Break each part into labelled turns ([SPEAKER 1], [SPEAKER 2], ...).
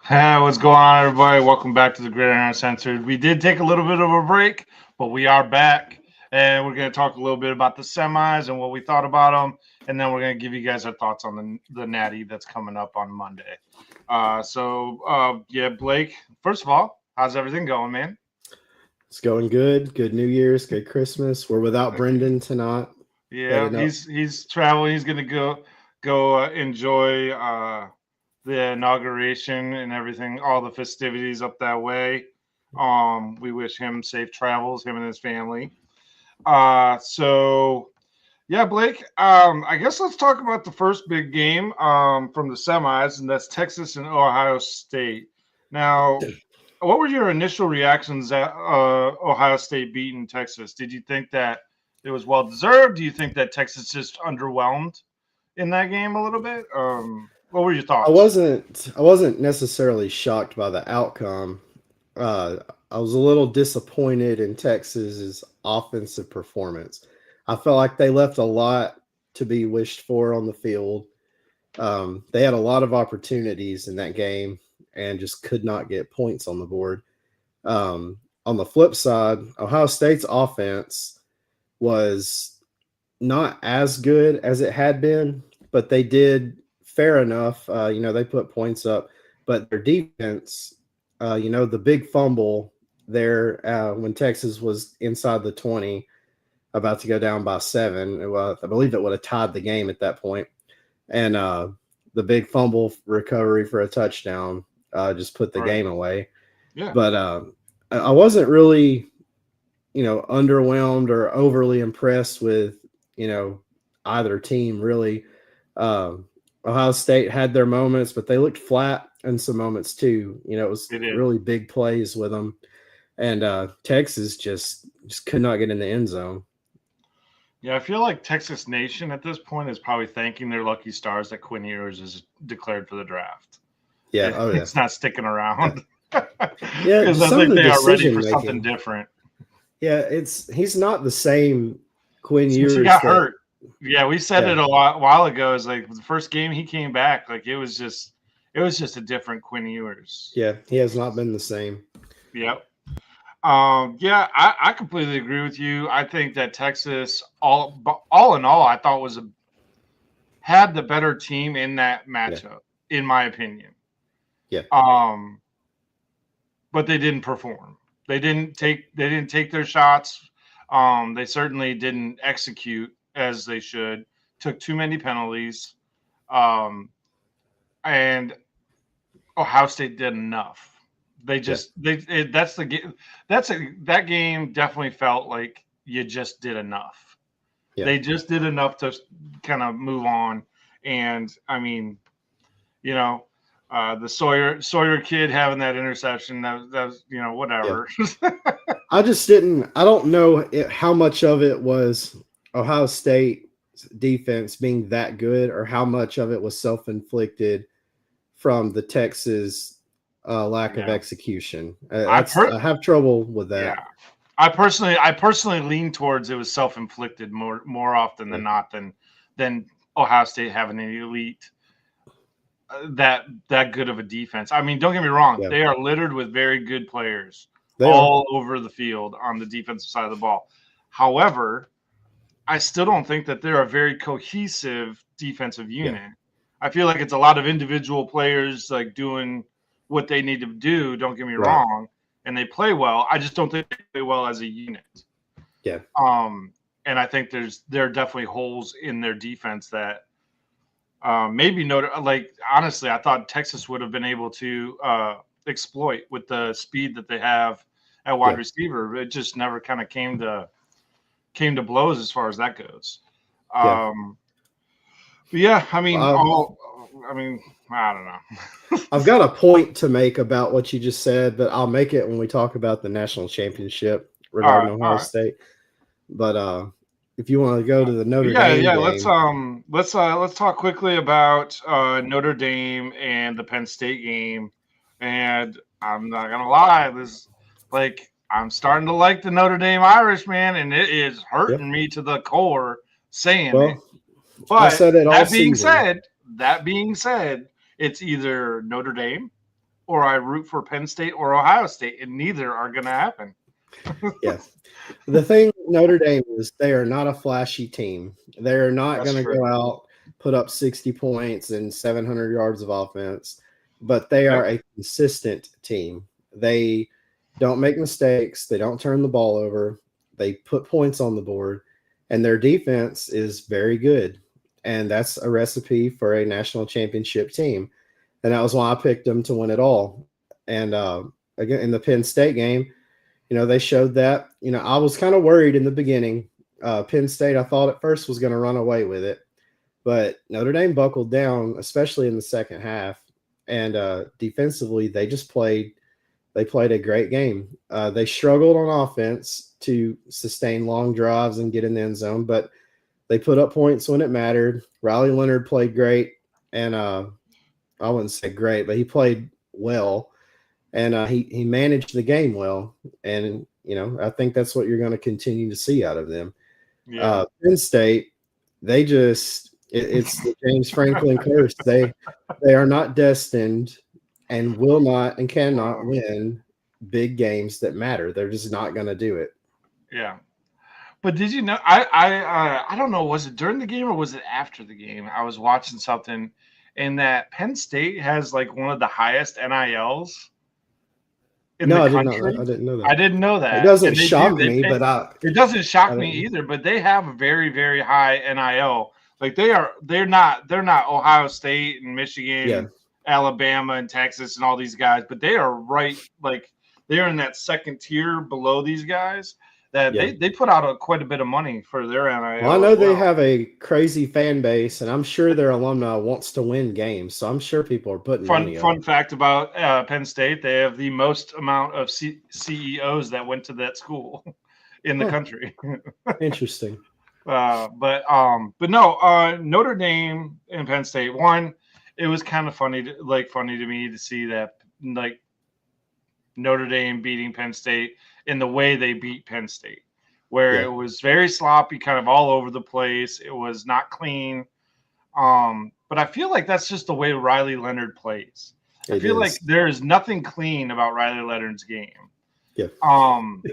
[SPEAKER 1] Hey, what's going on, everybody? Welcome back to the Gridiron Uncensored. We did take a little bit of a break, but we are back, and we're going to talk a little bit about the semis and what we thought about them, and then we're going to give you guys our thoughts on the Natty that's coming up on Monday. Yeah, Blake. First of all, how's everything going, man?
[SPEAKER 2] It's going good. Good New Year's. Good Christmas. We're without Brendan tonight.
[SPEAKER 1] Yeah,
[SPEAKER 2] Heading up.
[SPEAKER 1] he's traveling. He's going to go enjoy the inauguration and everything, all the festivities up that way. We wish him safe travels, him and his family. So yeah, Blake. I guess let's talk about the first big game from the semis, and that's Texas and Ohio State. Now, what were your initial reactions at Ohio State beating Texas? Did you think that it was well deserved? Do you think that Texas just underwhelmed in that game a little bit? What were your
[SPEAKER 2] I
[SPEAKER 1] thoughts?
[SPEAKER 2] wasn't. I wasn't necessarily shocked by the outcome. Uh, I was a little disappointed in Texas's offensive performance. I felt like they left a lot to be wished for on the field. They had a lot of opportunities in that game and just could not get points on the board. On the flip side, Ohio State's offense was not as good as it had been, but they did fair enough. They put points up, but their defense, the big fumble there when Texas was inside the 20, about to go down by 7. Well, I believe it would have tied the game at that point. And the big fumble recovery for a touchdown just put the
[SPEAKER 1] Right.
[SPEAKER 2] game away.
[SPEAKER 1] Yeah.
[SPEAKER 2] But I wasn't really, underwhelmed or overly impressed with, either team really. Ohio State had their moments, but they looked flat in some moments too. It was
[SPEAKER 1] They did.
[SPEAKER 2] really big plays with them, and Texas just could not get in the end zone.
[SPEAKER 1] Yeah, I feel like Texas Nation at this point is probably thanking their lucky stars that Quinn Ewers is declared for the draft.
[SPEAKER 2] Yeah, oh yeah,
[SPEAKER 1] It's not sticking
[SPEAKER 2] yeah,
[SPEAKER 1] around
[SPEAKER 2] yeah.
[SPEAKER 1] because
[SPEAKER 2] Just
[SPEAKER 1] I
[SPEAKER 2] some of
[SPEAKER 1] think
[SPEAKER 2] the
[SPEAKER 1] they are ready
[SPEAKER 2] decision
[SPEAKER 1] for something
[SPEAKER 2] making.
[SPEAKER 1] different.
[SPEAKER 2] Yeah, he's not the same Quinn
[SPEAKER 1] Since he
[SPEAKER 2] Ewers
[SPEAKER 1] got
[SPEAKER 2] that.
[SPEAKER 1] hurt, yeah, we said
[SPEAKER 2] Yeah,
[SPEAKER 1] it a while ago. Is like the first game he came back, like it was just a different Quinn Ewers.
[SPEAKER 2] yeah, he has not been the same.
[SPEAKER 1] Yep. Yeah, I completely agree with you. I think that Texas, all in all, I thought had the better team in that
[SPEAKER 2] Yeah,
[SPEAKER 1] matchup, in my opinion.
[SPEAKER 2] yeah,
[SPEAKER 1] Um, but they didn't perform. They didn't take their shots. They certainly didn't execute as they should. Took too many penalties. Um, and Ohio State did enough. They
[SPEAKER 2] yeah,
[SPEAKER 1] just that's the game. That game definitely felt like you just did enough.
[SPEAKER 2] yeah.
[SPEAKER 1] They just did enough to kind of move on. And I mean, you know, the Sawyer kid having that interception, that was
[SPEAKER 2] Yeah.
[SPEAKER 1] whatever.
[SPEAKER 2] I just didn't. I don't know how much of it was Ohio State defense being that good, or how much of it was self inflicted from the Texas lack of
[SPEAKER 1] Yeah,
[SPEAKER 2] execution.
[SPEAKER 1] I
[SPEAKER 2] That's
[SPEAKER 1] per
[SPEAKER 2] I have trouble with
[SPEAKER 1] yeah,
[SPEAKER 2] that.
[SPEAKER 1] I personally lean towards it was self inflicted more often
[SPEAKER 2] Yeah,
[SPEAKER 1] than not than Ohio State having an elite that good of a defense. I mean, don't get me wrong;
[SPEAKER 2] yeah,
[SPEAKER 1] they are littered with very good players
[SPEAKER 2] they are.
[SPEAKER 1] all over the field on the defensive side of the ball. However, I still don't think that they're a very cohesive defensive
[SPEAKER 2] Yeah,
[SPEAKER 1] unit. I feel like it's a lot of individual players like doing what they need to do. Don't get me
[SPEAKER 2] right.
[SPEAKER 1] wrong, and they play well. I just don't think they play well as a unit.
[SPEAKER 2] Yeah,
[SPEAKER 1] Um, and I think there are definitely holes in their defense that maybe like honestly, I thought Texas would have been able to exploit with the speed that they have at wide
[SPEAKER 2] yeah,
[SPEAKER 1] receiver. It just never kind of came to blows as far as that goes.
[SPEAKER 2] yeah.
[SPEAKER 1] Um, but yeah, I mean,
[SPEAKER 2] Well,
[SPEAKER 1] I mean, I don't know.
[SPEAKER 2] I've got a point to make about what you just said, but I'll make it when we talk about the national championship
[SPEAKER 1] All
[SPEAKER 2] regarding
[SPEAKER 1] right, all
[SPEAKER 2] Ohio
[SPEAKER 1] right.
[SPEAKER 2] State. But if you want to go to the Notre
[SPEAKER 1] Yeah,
[SPEAKER 2] Dame
[SPEAKER 1] yeah. Let's
[SPEAKER 2] game,
[SPEAKER 1] let's talk quickly about Notre Dame and the Penn State game. And I'm not gonna lie, this like I'm starting to like the Notre Dame Irish, man, and it is
[SPEAKER 2] yep.
[SPEAKER 1] hurting me to the core saying it.
[SPEAKER 2] Well, I've
[SPEAKER 1] But
[SPEAKER 2] said it all
[SPEAKER 1] that being
[SPEAKER 2] season.
[SPEAKER 1] said, that being said, it's either Notre Dame or I root for Penn State or Ohio State, and neither are going to happen.
[SPEAKER 2] Yeah. The thing with Notre Dame is they are not a flashy team. They are not
[SPEAKER 1] That's
[SPEAKER 2] going to
[SPEAKER 1] true.
[SPEAKER 2] go out, put up 60 points and 700 yards of offense, but they
[SPEAKER 1] Yep.
[SPEAKER 2] are a consistent team. They don't make mistakes. They don't turn the ball over. They put points on the board, and their defense is very good. And that's a recipe for a national championship team. And that was why I picked them to win it all. And again, in the Penn State game, they showed that. I was kind of worried in the beginning. Penn State, I thought at first was going to run away with it, but Notre Dame buckled down, especially in the second half. And defensively, they just played. They played a great game. They struggled on offense to sustain long drives and get in the end zone, but they put up points when it mattered. Riley Leonard played great, and I wouldn't say great, but he played well, and he managed the game well. And I think that's what you're going to continue to see out of them.
[SPEAKER 1] Yeah.
[SPEAKER 2] Penn State, it's the James Franklin curse. They are not destined and will not and cannot win big games that matter. They're just not going to do it.
[SPEAKER 1] Yeah. But did you know? I don't know. Was it during the game or was it after the game? I was watching something, and that Penn State has like one of the highest NILs in
[SPEAKER 2] No,
[SPEAKER 1] the
[SPEAKER 2] I did not.
[SPEAKER 1] country.
[SPEAKER 2] I didn't know
[SPEAKER 1] I
[SPEAKER 2] that.
[SPEAKER 1] didn't know
[SPEAKER 2] It
[SPEAKER 1] that,
[SPEAKER 2] doesn't
[SPEAKER 1] and they do.
[SPEAKER 2] shock
[SPEAKER 1] They
[SPEAKER 2] me,
[SPEAKER 1] pay.
[SPEAKER 2] but
[SPEAKER 1] It doesn't
[SPEAKER 2] I
[SPEAKER 1] shock me
[SPEAKER 2] don't.
[SPEAKER 1] either, but they have a very, very high NIL. Like they're not Ohio State and
[SPEAKER 2] Yeah,
[SPEAKER 1] Michigan, Alabama and Texas and all these guys, but they are right like they're in that second tier below these guys that
[SPEAKER 2] yeah.
[SPEAKER 1] they put out quite a bit of money for their
[SPEAKER 2] Well, I
[SPEAKER 1] NIL
[SPEAKER 2] know
[SPEAKER 1] as
[SPEAKER 2] they
[SPEAKER 1] well.
[SPEAKER 2] have a crazy fan base, and I'm sure their alumni wants to win games. So I'm sure people are putting
[SPEAKER 1] Fun
[SPEAKER 2] money up.
[SPEAKER 1] fun fact about Penn State: they have the most amount of CEOs that went to that school in the
[SPEAKER 2] Huh,
[SPEAKER 1] country.
[SPEAKER 2] interesting.
[SPEAKER 1] But no, Notre Dame and Penn State. One, it was kind of funny to me to see that like Notre Dame beating Penn State in the way they beat Penn State, where
[SPEAKER 2] Yeah,
[SPEAKER 1] it was very sloppy, kind of all over the place. It was not clean. But I feel like that's just the way Riley Leonard plays. I
[SPEAKER 2] it
[SPEAKER 1] feel like
[SPEAKER 2] is.
[SPEAKER 1] there is nothing clean about Riley Leonard's game.
[SPEAKER 2] Yeah.
[SPEAKER 1] Um,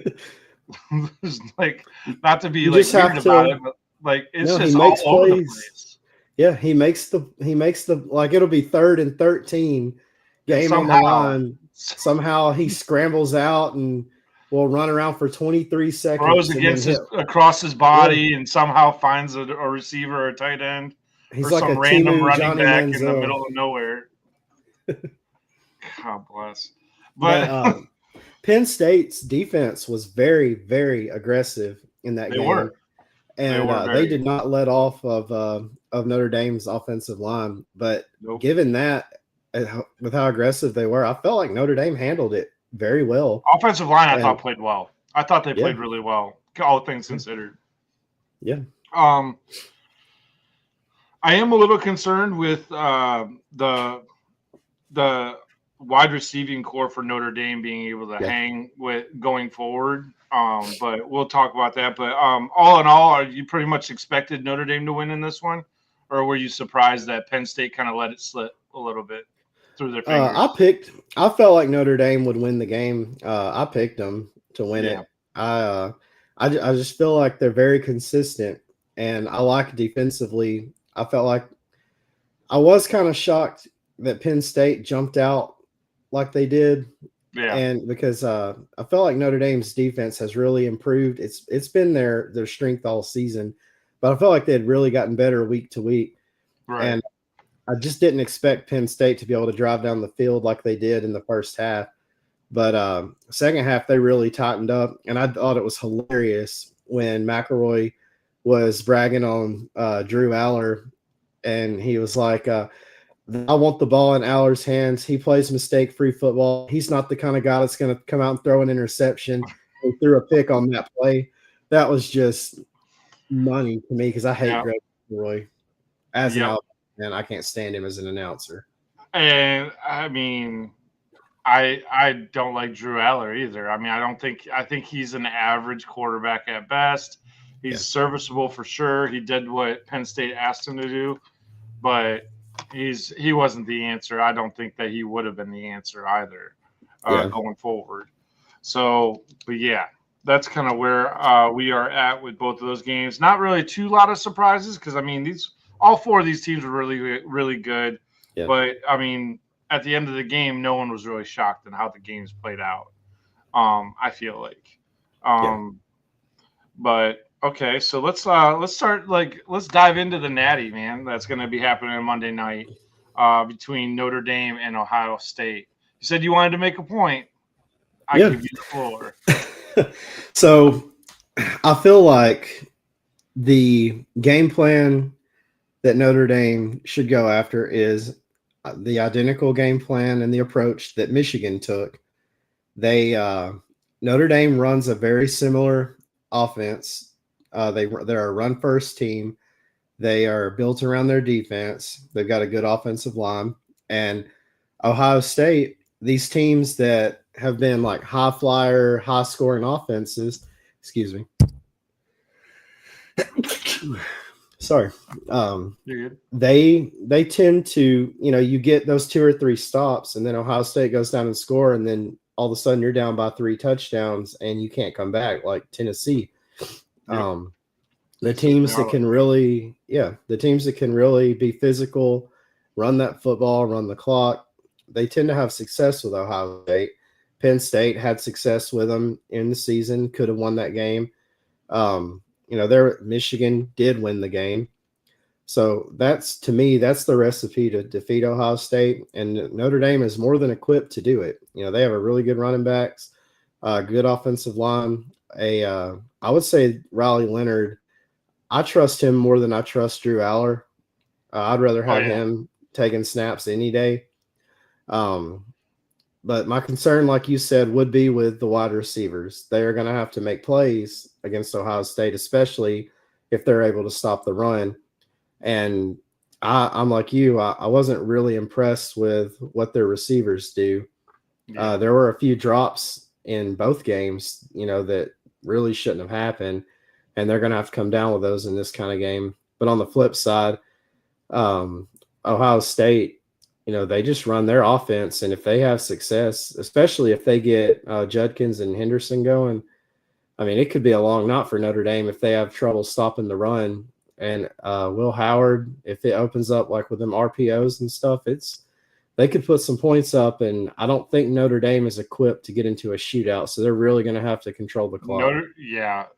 [SPEAKER 1] like not to be
[SPEAKER 2] You
[SPEAKER 1] like
[SPEAKER 2] just
[SPEAKER 1] weird
[SPEAKER 2] have
[SPEAKER 1] about
[SPEAKER 2] to.
[SPEAKER 1] it, but like it's
[SPEAKER 2] No, he
[SPEAKER 1] just all
[SPEAKER 2] makes
[SPEAKER 1] over the
[SPEAKER 2] plays.
[SPEAKER 1] place.
[SPEAKER 2] Yeah, he makes the like it'll be 3rd and 13,
[SPEAKER 1] And
[SPEAKER 2] game on the
[SPEAKER 1] somehow
[SPEAKER 2] line. Somehow he scrambles out and will run around for 23
[SPEAKER 1] throws
[SPEAKER 2] seconds and then
[SPEAKER 1] against
[SPEAKER 2] hit.
[SPEAKER 1] his across his
[SPEAKER 2] Yeah,
[SPEAKER 1] body and somehow finds a receiver or a tight end or
[SPEAKER 2] he's like a
[SPEAKER 1] some random
[SPEAKER 2] Timu
[SPEAKER 1] running
[SPEAKER 2] Johnny
[SPEAKER 1] back in the
[SPEAKER 2] Manziel.
[SPEAKER 1] middle of nowhere. God bless.
[SPEAKER 2] But
[SPEAKER 1] But
[SPEAKER 2] Penn State's defense was very, very aggressive in that
[SPEAKER 1] they
[SPEAKER 2] game,
[SPEAKER 1] were. They
[SPEAKER 2] and
[SPEAKER 1] were
[SPEAKER 2] they
[SPEAKER 1] very
[SPEAKER 2] did not let off of Notre Dame's offensive line. But
[SPEAKER 1] nope.
[SPEAKER 2] given that, with how aggressive they were, I felt like Notre Dame handled it very well.
[SPEAKER 1] Offensive line I
[SPEAKER 2] And
[SPEAKER 1] thought played well. I thought they
[SPEAKER 2] yeah,
[SPEAKER 1] played really well, all things considered.
[SPEAKER 2] yeah,
[SPEAKER 1] Um I am a little concerned with the wide receiving core for Notre Dame being able to
[SPEAKER 2] yeah.
[SPEAKER 1] hang with going forward. But we'll talk about that. But all in all, are you pretty much expected Notre Dame to win in this one, or were you surprised that Penn State kind of let it slip a little bit through their
[SPEAKER 2] I
[SPEAKER 1] fingers?
[SPEAKER 2] picked. I felt like Notre Dame would win the game. I picked them to win
[SPEAKER 1] Yeah,
[SPEAKER 2] it. I just feel like they're very consistent, and I like defensively. I felt like I was kind of shocked that Penn State jumped out like they did,
[SPEAKER 1] yeah,
[SPEAKER 2] and because I felt like Notre Dame's defense has really improved. It's been their strength all season, but I felt like they had really gotten better week to week,
[SPEAKER 1] right.
[SPEAKER 2] and I just didn't expect Penn State to be able to drive down the field like they did in the first half. But second half, they really tightened up, and I thought it was hilarious when McElroy was bragging on Drew Aller, and he was like, I want the ball in Aller's hands. He plays mistake-free football. He's not the kind of guy that's going to come out and throw an interception. He threw a pick on that play. That was just money to me because I hate
[SPEAKER 1] Yeah,
[SPEAKER 2] Greg McElroy as an
[SPEAKER 1] yep.
[SPEAKER 2] Alabama fan. I can't stand him as an announcer.
[SPEAKER 1] And I mean, I don't like Drew Aller either. I mean, I think he's an average quarterback at best.
[SPEAKER 2] Yeah.
[SPEAKER 1] He's serviceable for sure. He did what Penn State asked him to do, but he wasn't the answer. I don't think that he would have been the answer either,
[SPEAKER 2] Yeah.
[SPEAKER 1] going forward. So, but yeah, that's kind of where we are at with both of those games. Not really too lot of surprises because I mean these all four of these teams were really good,
[SPEAKER 2] Yeah.
[SPEAKER 1] but I mean at the end of the game, no one was really shocked in how the games played out. I feel like,
[SPEAKER 2] Yeah.
[SPEAKER 1] um, but okay, so let's start let's dive into the Natty, man. That's going to be happening on Monday night between Notre Dame and Ohio State. You said you wanted to make a point. I
[SPEAKER 2] Yeah.
[SPEAKER 1] give you the floor.
[SPEAKER 2] So I feel like the game plan that Notre Dame should go after is the identical game plan and the approach that Michigan took. They Notre Dame runs a very similar offense. They're a run first team. They are built around their defense. They've got a good offensive line. And Ohio State, these teams that have been like high flyer, high scoring offenses, excuse me. Sorry.
[SPEAKER 1] You're good.
[SPEAKER 2] They tend to, you get those 2 or 3 stops and then Ohio State goes down and score and then all of a sudden you're down by 3 touchdowns and you can't come back like Tennessee.
[SPEAKER 1] Yep.
[SPEAKER 2] The teams that can really, the teams that can really be physical, run that football, run the clock, they tend to have success with Ohio State. Penn State had success with them in the season, could have won that game. Michigan did win the game. So to me, that's the recipe to defeat Ohio State. And Notre Dame is more than equipped to do it. They have a really good running backs, good offensive line. I would say Riley Leonard, I trust him more than I trust Drew Aller. I'd rather have him taking snaps any day. But my concern, like you said, would be with the wide receivers. They are going to have to make plays against Ohio State, especially if they're able to stop the run. And I'm like you. I wasn't really impressed with what their receivers do.
[SPEAKER 1] Yeah.
[SPEAKER 2] There were a few drops in both games, that really shouldn't have happened. And they're going to have to come down with those in this kind of game. But on the flip side, Ohio State, they just run their offense. And if they have success, especially if they get Judkins and Henderson going, I mean, it could be a long night for Notre Dame if they have trouble stopping the run. And Will Howard, if it opens up like with them RPOs and stuff, they could put some points up. And I don't think Notre Dame is equipped to get into a shootout. So they're really going to have to control the clock.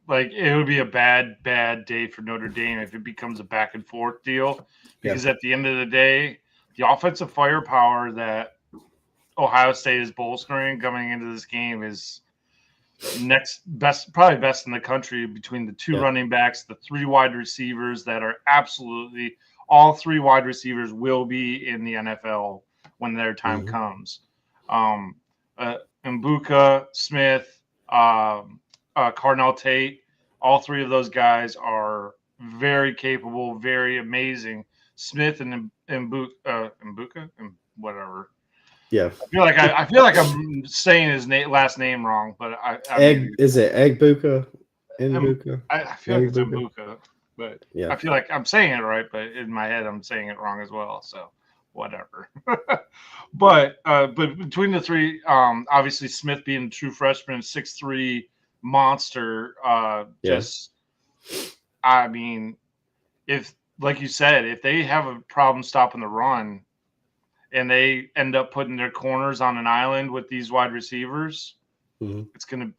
[SPEAKER 1] Like it would be a bad day for Notre Dame if it becomes a back and forth deal. Because at the end of the day, the offensive firepower that Ohio State is bolstering coming into this game is probably best in the country between the 2 running backs, the 3 wide receivers that are absolutely all 3 wide receivers will be in the NFL when their time comes. Mbuka, Smith, Cardinal Tate, all 3 of those guys are very capable, very amazing. Smith and Mbuka, whatever.
[SPEAKER 2] Yeah,
[SPEAKER 1] I feel like I'm saying his last name wrong, but
[SPEAKER 2] is it Egbuka?
[SPEAKER 1] I feel like it's Mbuka, but I feel like I'm saying it right, but in my head I'm saying it wrong as well. So whatever. but between the 3, obviously Smith being a true freshman, 6'3" monster. I mean, if like you said, if they have a problem stopping the run, and they end up putting their corners on an island with these wide receivers, it's gonna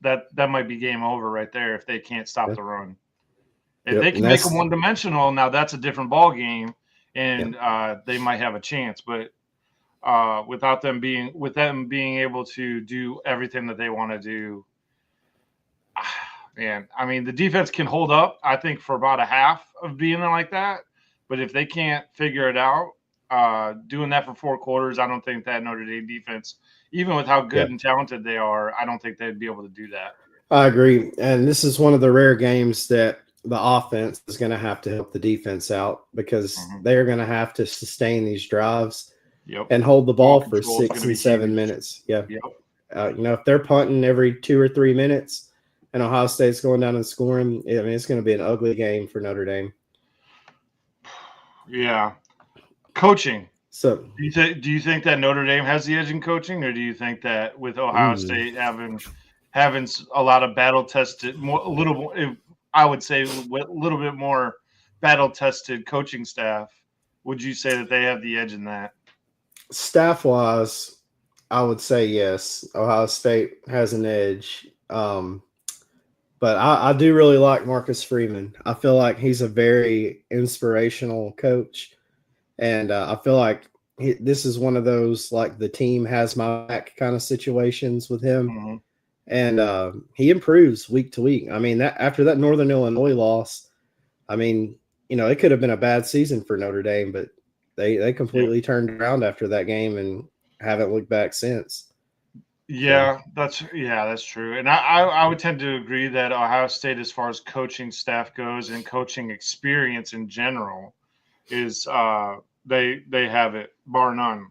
[SPEAKER 1] that might be game over right there if they can't stop the run. If they can make them one-dimensional, now that's a different ball game, and they might have a chance. But with them being able to do everything that they want to do, man, I mean the defense can hold up, I think, for about a half of being like that. But if they can't figure it out, doing that for 4 quarters, I don't think that Notre Dame defense, even with how good and talented they are, I don't think they'd be able to do that.
[SPEAKER 2] I agree. And this is one of the rare games that the offense is going to have to help the defense out because they're going to have to sustain these drives and hold the ball for 6 and 7 minutes. Yeah. If they're punting every 2 or 3 minutes and Ohio State's going down and scoring, I mean, it's going to be an ugly game for Notre Dame.
[SPEAKER 1] Yeah. Coaching.
[SPEAKER 2] So,
[SPEAKER 1] Do you think that Notre Dame has the edge in coaching, or do you think that with Ohio
[SPEAKER 2] mm,
[SPEAKER 1] State having a lot of battle tested, a little more, I would say, with a little bit more battle tested coaching staff, would you say that they have the edge in that?
[SPEAKER 2] staff wise, I would say yes. Ohio State has an edge. But I do really like Marcus Freeman. I feel like he's a very inspirational coach. And I feel like this is one of those, like, the team has my back kind of situations with him.
[SPEAKER 1] Mm-hmm.
[SPEAKER 2] And he improves week to week. I mean, that after that Northern Illinois loss, I mean, it could have been a bad season for Notre Dame, but they
[SPEAKER 1] Yeah.
[SPEAKER 2] completely turned around after that game and haven't looked back since. So
[SPEAKER 1] That's true, and I would tend to agree that Ohio State, as far as coaching staff goes and coaching experience in general, is they have it bar none.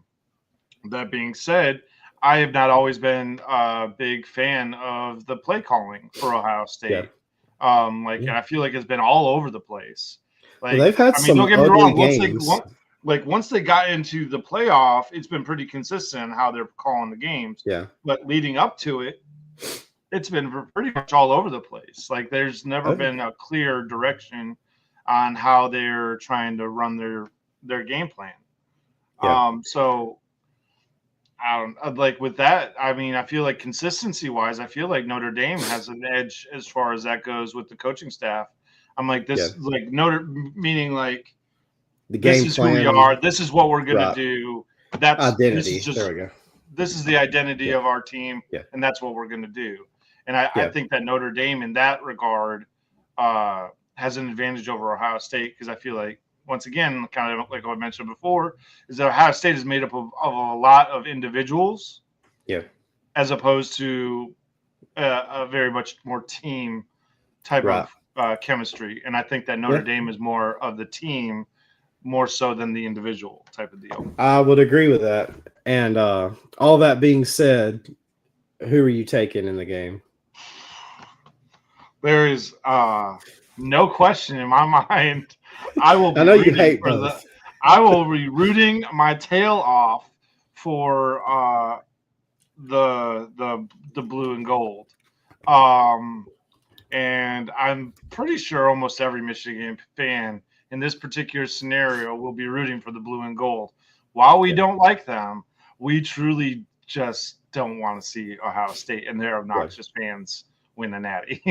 [SPEAKER 1] That being said, I have not always been a big fan of the play calling for Ohio
[SPEAKER 2] yeah,
[SPEAKER 1] State.
[SPEAKER 2] yeah.
[SPEAKER 1] And I feel like it's been all over the place.
[SPEAKER 2] Well, they've had
[SPEAKER 1] I mean, don't
[SPEAKER 2] some
[SPEAKER 1] get me
[SPEAKER 2] ugly
[SPEAKER 1] wrong.
[SPEAKER 2] games.
[SPEAKER 1] Once they got into the playoff, it's been pretty consistent in how they're calling the games.
[SPEAKER 2] Yeah.
[SPEAKER 1] But leading up to it, it's been pretty much all over the place. Like there's never
[SPEAKER 2] Oh,
[SPEAKER 1] been a clear direction on how they're trying to run their game plan.
[SPEAKER 2] yeah,
[SPEAKER 1] So I don't like with that. I mean, I feel like consistency wise, I feel like Notre Dame has an edge as far as that goes with the coaching staff. I'm like
[SPEAKER 2] yeah.
[SPEAKER 1] this, like Notre, meaning like
[SPEAKER 2] The
[SPEAKER 1] this
[SPEAKER 2] game
[SPEAKER 1] is who we are.
[SPEAKER 2] plan,
[SPEAKER 1] This is what we're gonna
[SPEAKER 2] right?
[SPEAKER 1] do. This is
[SPEAKER 2] Identity. There
[SPEAKER 1] just
[SPEAKER 2] we go.
[SPEAKER 1] this is the identity
[SPEAKER 2] Yeah,
[SPEAKER 1] of our team,
[SPEAKER 2] yeah,
[SPEAKER 1] and that's what we're gonna do. And I
[SPEAKER 2] yeah,
[SPEAKER 1] think that Notre Dame, in that regard, has an advantage over Ohio State because I feel like once again, kind of like I mentioned before, is that Ohio State is made up of a lot of individuals
[SPEAKER 2] yeah.
[SPEAKER 1] as opposed to a very much more team type
[SPEAKER 2] Right.
[SPEAKER 1] of chemistry. And I think that Notre
[SPEAKER 2] Yeah,
[SPEAKER 1] Dame is more of the team more so than the individual type of deal.
[SPEAKER 2] I would agree with that. And all that being said, who are you taking in the game?
[SPEAKER 1] There is no question in my mind. I will
[SPEAKER 2] I
[SPEAKER 1] be
[SPEAKER 2] know you
[SPEAKER 1] rooting
[SPEAKER 2] hate
[SPEAKER 1] for the.
[SPEAKER 2] both.
[SPEAKER 1] I will be rooting my tail off for the blue and gold. Um, and I'm pretty sure almost every Michigan fan in this particular scenario will be rooting for the blue and gold. While we
[SPEAKER 2] Yeah,
[SPEAKER 1] don't like them, we truly just don't want to see Ohio State and their
[SPEAKER 2] yeah.
[SPEAKER 1] obnoxious fans win a natty.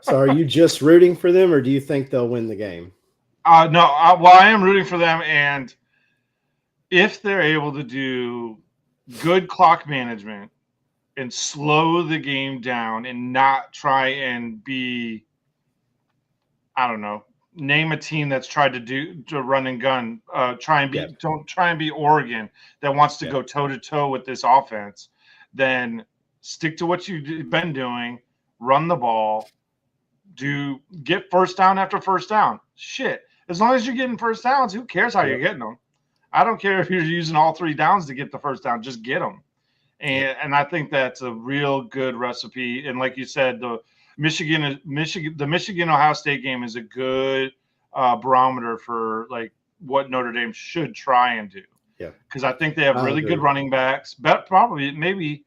[SPEAKER 2] So are you just rooting for them, or do you think they'll win the game?
[SPEAKER 1] No, well, I am rooting for them, and if they're able to do good clock management and slow the game down and not try and be, I don't know, name a team that's tried to run and gun,
[SPEAKER 2] Yeah,
[SPEAKER 1] don't try and be Oregon that wants to
[SPEAKER 2] yeah,
[SPEAKER 1] go toe to toe with this offense, then stick to what you've been doing, run the ball, get first down after first down. Shit. As long as you're getting first downs, who cares how
[SPEAKER 2] yeah,
[SPEAKER 1] you're getting them? I don't care if you're using all three downs to get the first down, just get them.
[SPEAKER 2] yeah,
[SPEAKER 1] And I think that's a real good recipe. And like you said, the Michigan Ohio State game is a good barometer for like what Notre Dame should try and do
[SPEAKER 2] yeah.
[SPEAKER 1] because I think they have
[SPEAKER 2] I
[SPEAKER 1] really good
[SPEAKER 2] agree.
[SPEAKER 1] running backs. But probably maybe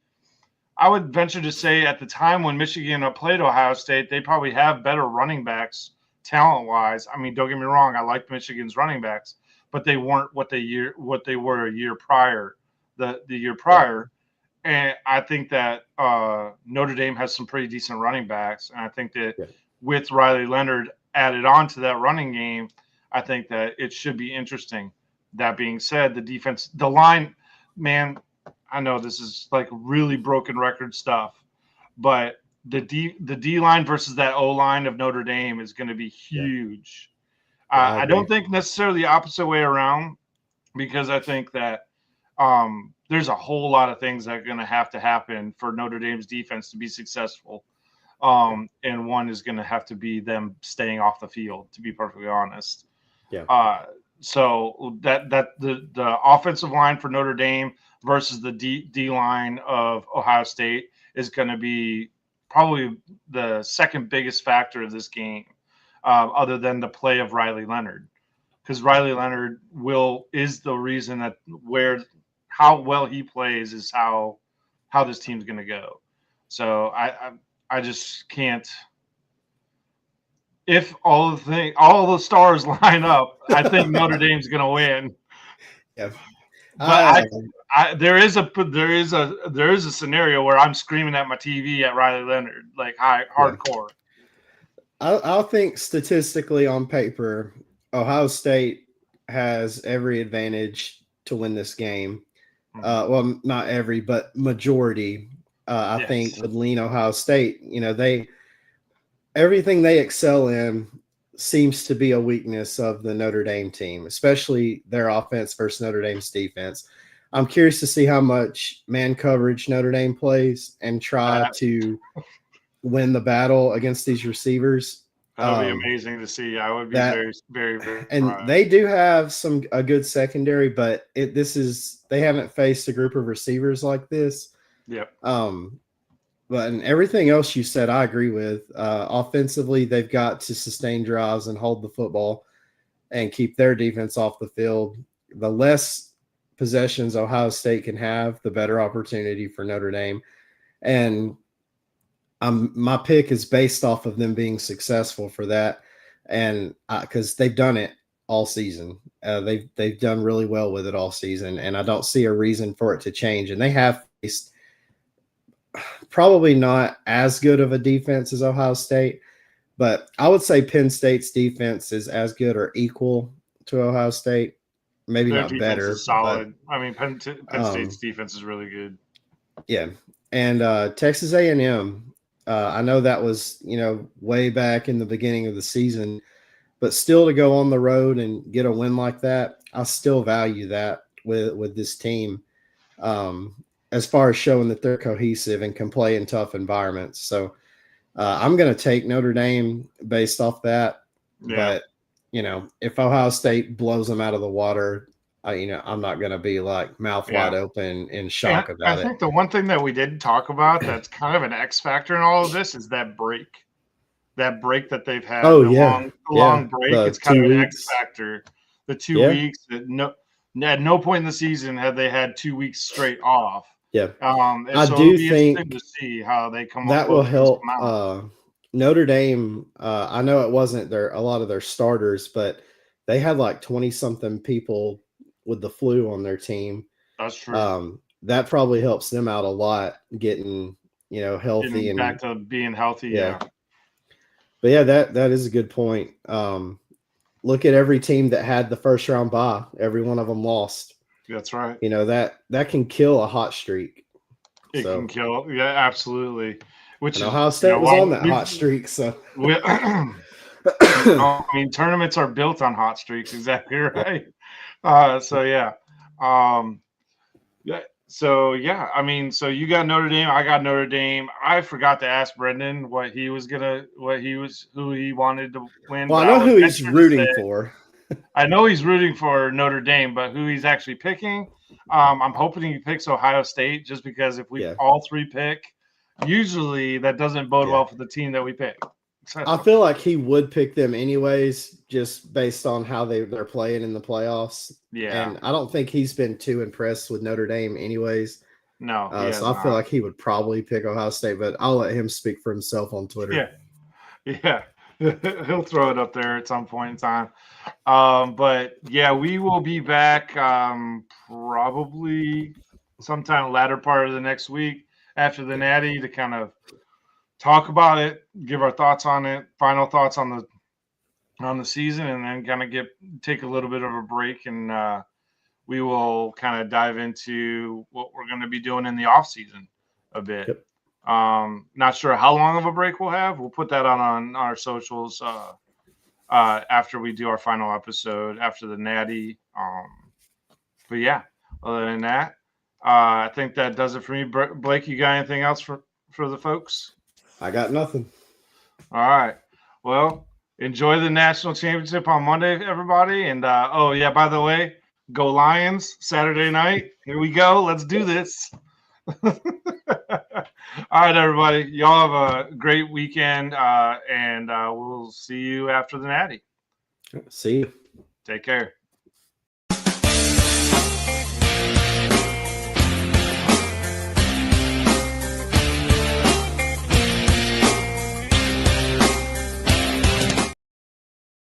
[SPEAKER 1] I would venture to say at the time when Michigan played Ohio State, they probably have better running backs talent wise. I mean, don't get me wrong, I liked Michigan's running backs, but they weren't what they were a year prior, the year
[SPEAKER 2] Right.
[SPEAKER 1] prior. And I think that Notre Dame has some pretty decent running backs, and I think that
[SPEAKER 2] Yeah,
[SPEAKER 1] with Riley Leonard added on to that running game, I think that it should be interesting. That being said, the defense, the line, man, I know this is like really broken record stuff, but the D line versus that O line of Notre Dame is going to be
[SPEAKER 2] yeah,
[SPEAKER 1] huge.
[SPEAKER 2] yeah. I
[SPEAKER 1] I
[SPEAKER 2] agree.
[SPEAKER 1] don't think necessarily the opposite way around because I think that there's a whole lot of things that are going to have to happen for Notre Dame's defense to be successful.
[SPEAKER 2] Yeah,
[SPEAKER 1] And one is going to have to be them staying off the field, to be perfectly honest.
[SPEAKER 2] yeah,
[SPEAKER 1] Uh, so that the offensive line for Notre Dame versus the D line of Ohio State is going to be probably the second biggest factor of this game, other than the play of Riley Leonard. because Riley Leonard is the reason that how well he plays is how this team's going to go. So I just can't. If all the stars line up, I think Notre Dame's going to win.
[SPEAKER 2] Yeah.
[SPEAKER 1] But there is a scenario where I'm screaming at my TV at Riley Leonard, like hardcore.
[SPEAKER 2] I think statistically on paper, Ohio State has every advantage to win this game. Well, not every, but majority. I think would lean Ohio State. Everything they excel in seems to be a weakness of the Notre Dame team, especially their offense versus Notre Dame's defense. I'm curious to see how much man coverage Notre Dame plays and try to win the battle against these receivers.
[SPEAKER 1] That would be amazing to see. I would be very, very, very
[SPEAKER 2] and
[SPEAKER 1] surprised.
[SPEAKER 2] They do have a good secondary, but they haven't faced a group of receivers like this.
[SPEAKER 1] Yep.
[SPEAKER 2] But in everything else you said, I agree with. Offensively, they've got to sustain drives and hold the football and keep their defense off the field. The less possessions Ohio State can have, the better opportunity for Notre Dame. And my pick is based off of them being successful for that, and because they've done it all season. They've done really well with it all season, and I don't see a reason for it to change. And they have faced probably not as good of a defense as Ohio State, but I would say Penn State's defense is as good or equal to Ohio State. Maybe
[SPEAKER 1] Their
[SPEAKER 2] not
[SPEAKER 1] defense
[SPEAKER 2] better.
[SPEAKER 1] Is solid. But, I mean, Penn State's defense is really good.
[SPEAKER 2] Yeah, and Texas A&M. I know that was, way back in the beginning of the season, but still to go on the road and get a win like that, I still value that with this team as far as showing that they're cohesive and can play in tough environments. So I'm going to take Notre Dame based off that. Yeah. But, if Ohio State blows them out of the water, I'm not going to be like mouth wide open in shock about it.
[SPEAKER 1] I think the one thing that we didn't talk about that's kind of an X factor in all of this is that break. That break that they've had. Long break. It's kind of an X factor. The 2 weeks that at no point in the season had they had 2 weeks straight off.
[SPEAKER 2] Yeah.
[SPEAKER 1] I so do think to see how they come
[SPEAKER 2] that will help Notre Dame. I know it wasn't a lot of their starters, but they had like 20-something people with the flu on their team.
[SPEAKER 1] That's true.
[SPEAKER 2] That probably helps them out a lot getting, healthy
[SPEAKER 1] getting
[SPEAKER 2] and
[SPEAKER 1] back to being healthy. Yeah.
[SPEAKER 2] But yeah, that is a good point. Look at every team that had the first round bye. Every one of them lost.
[SPEAKER 1] That's right.
[SPEAKER 2] That can kill a hot streak.
[SPEAKER 1] It can kill. Yeah, absolutely. Which
[SPEAKER 2] Ohio State was on that hot streak. So
[SPEAKER 1] I mean, tournaments are built on hot streaks. Exactly right. So yeah. I mean, so you got Notre Dame. I got Notre Dame. I forgot to ask Brendan who he wanted to win.
[SPEAKER 2] Well, I know who he's rooting for.
[SPEAKER 1] I know he's rooting for Notre Dame, but who he's actually picking, I'm hoping he picks Ohio State, just because if we all three pick, usually that doesn't bode well for the team that we pick.
[SPEAKER 2] I feel like he would pick them anyways, just based on how they're playing in the playoffs.
[SPEAKER 1] Yeah.
[SPEAKER 2] And I don't think he's been too impressed with Notre Dame anyways.
[SPEAKER 1] No.
[SPEAKER 2] So I feel like he would probably pick Ohio State, but I'll let him speak for himself on Twitter.
[SPEAKER 1] Yeah. He'll throw it up there at some point in time. But yeah, we will be back probably sometime latter part of the next week after the Natty to kind of talk about it, give our thoughts on it, final thoughts on the season, and then kind of take a little bit of a break, and we will kind of dive into what we're going to be doing in the off season a bit.
[SPEAKER 2] Yep.
[SPEAKER 1] Not sure how long of a break we'll have. We'll put that on our socials after we do our final episode after the Natty. But yeah, other than that, I think that does it for me. Blake, you got anything else for the folks?
[SPEAKER 2] I got nothing.
[SPEAKER 1] All right. Well, enjoy the national championship on Monday, everybody. And by the way, go Lions Saturday night. Here we go. Let's do this. All right, everybody. Y'all have a great weekend, and we'll see you after the Natty.
[SPEAKER 2] See you.
[SPEAKER 1] Take care.